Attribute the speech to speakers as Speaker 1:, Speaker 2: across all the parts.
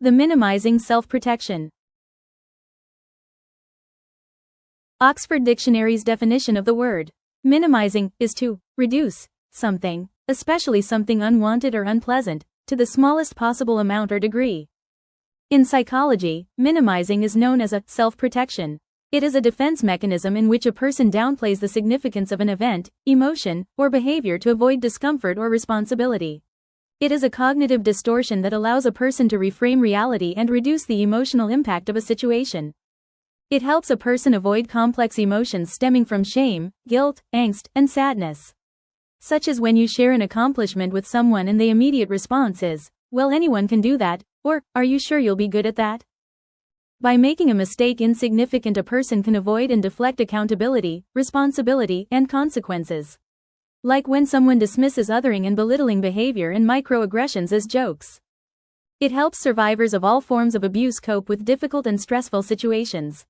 Speaker 1: The minimizing self-protection. Oxford Dictionary's definition of the word minimizing is to reduce something, especially something unwanted or unpleasant, to the smallest possible amount or degree. In psychology, minimizing is known as a self-protection. It is a defense mechanism in which a person downplays the significance of an event, emotion, or behavior to avoid discomfort or responsibility. It is a cognitive distortion that allows a person to reframe reality and reduce the emotional impact of a situation. It helps a person avoid complex emotions stemming from shame, guilt, angst, and sadness. Such as when you share an accomplishment with someone and the immediate response is, "Well, anyone can do that," or, "Are you sure you'll be good at that?" By making a mistake insignificant, a person can avoid and deflect accountability, responsibility, and consequences. Like when someone dismisses othering and belittling behavior and microaggressions as jokes. It helps survivors of all forms of abuse cope with difficult and stressful situations.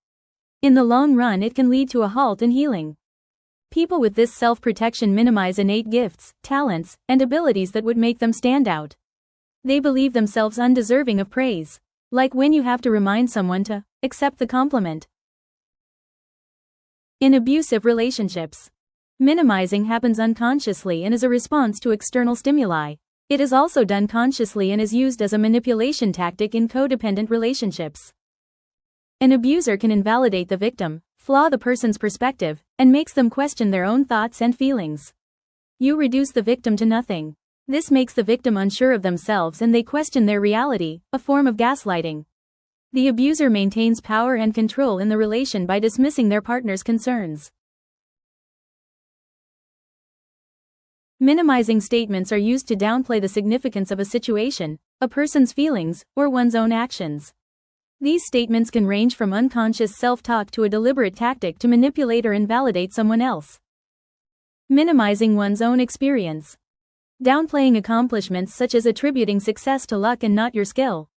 Speaker 1: In the long run, it can lead to a halt in healing. People with this self-protection minimize innate gifts, talents, and abilities that would make them stand out. They believe themselves undeserving of praise. Like when you have to remind someone to accept the compliment. In abusive relationships, minimizing happens unconsciously and is a response to external stimuli. It is also done consciously and is used as a manipulation tactic in codependent relationships. An abuser can invalidate the victim, flaw the person's perspective, and makes them question their own thoughts and feelings. You reduce the victim to nothing. This makes the victim unsure of themselves and they question their reality, a form of gaslighting. The abuser maintains power and control in the relation by dismissing their partner's concerns. Minimizing statements are used to downplay the significance of a situation, a person's feelings, or one's own actions. These statements can range from unconscious self-talk to a deliberate tactic to manipulate or invalidate someone else. Minimizing one's own experience. Downplaying accomplishments such as attributing success to luck and not your skill.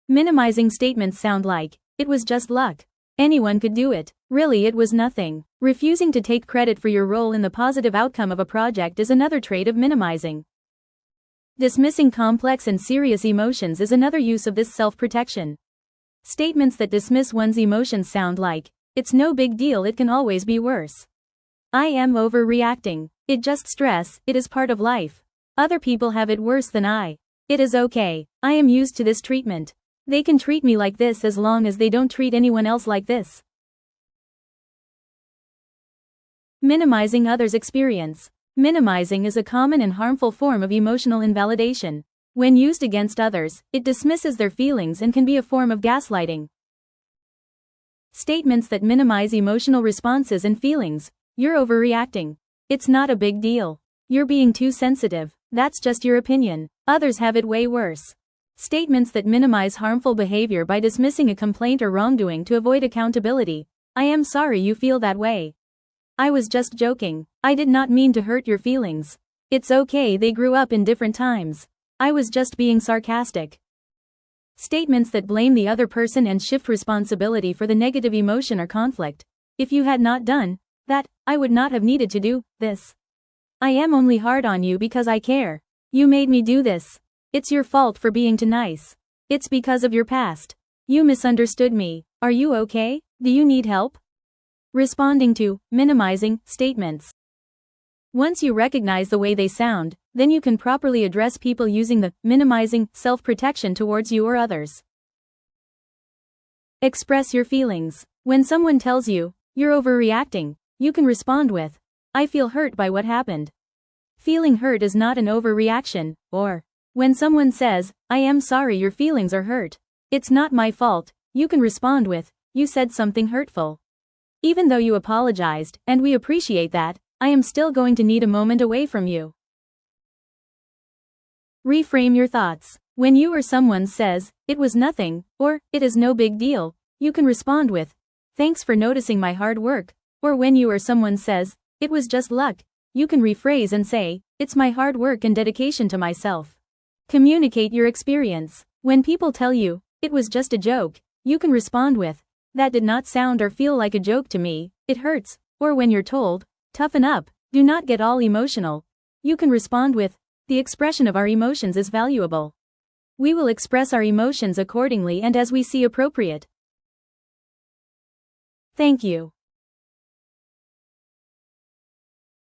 Speaker 1: Minimizing statements sound like, "It was just luck. Anyone could do it. Really, it was nothing." Refusing to take credit for your role in the positive outcome of a project is another trait of minimizing. Dismissing complex and serious emotions is another use of this self-protection. Statements that dismiss one's emotions sound like, "It's no big deal, it can always be worse. I am overreacting. It just stress, it is part of life. Other people have it worse than I. It is okay. I am used to this treatment. They can treat me like this as long as they don't treat anyone else like this." Minimizing others' experience. Minimizing is a common and harmful form of emotional invalidation. When used against others, it dismisses their feelings and can be a form of gaslighting. Statements that minimize emotional responses and feelings. "You're overreacting. It's not a big deal. You're being too sensitive. That's just your opinion. Others have it way worse." Statements that minimize harmful behavior by dismissing a complaint or wrongdoing to avoid accountability. "I am sorry you feel that way. I was just joking. I did not mean to hurt your feelings. It's okay, they grew up in different times. I was just being sarcastic." Statements that blame the other person and shift responsibility for the negative emotion or conflict. "If you had not done that, I would not have needed to do this. I am only hard on you because I care. You made me do this. It's your fault for being too nice. It's because of your past. You misunderstood me. Are you okay? Do you need help?" Responding to minimizing statements. Once you recognize the way they sound, then you can properly address people using the minimizing self-protection towards you or others. Express your feelings. When someone tells you, "You're overreacting," you can respond with, "I feel hurt by what happened." Feeling hurt is not an overreaction. Or, when someone says, "I am sorry your feelings are hurt. It's not my fault," you can respond with, "You said something hurtful. Even though you apologized, and we appreciate that, I am still going to need a moment away from you." Reframe your thoughts. When you or someone says, "It was nothing," or "It is no big deal," you can respond with, "Thanks for noticing my hard work." Or when you or someone says, "It was just luck," you can rephrase and say, "It's my hard work and dedication to myself." Communicate your experience. When people tell you, "It was just a joke," you can respond with, "That did not sound or feel like a joke to me, it hurts." Or when you're told, "Toughen up, do not get all emotional," you can respond with, "The expression of our emotions is valuable. We will express our emotions accordingly and as we see appropriate. Thank you.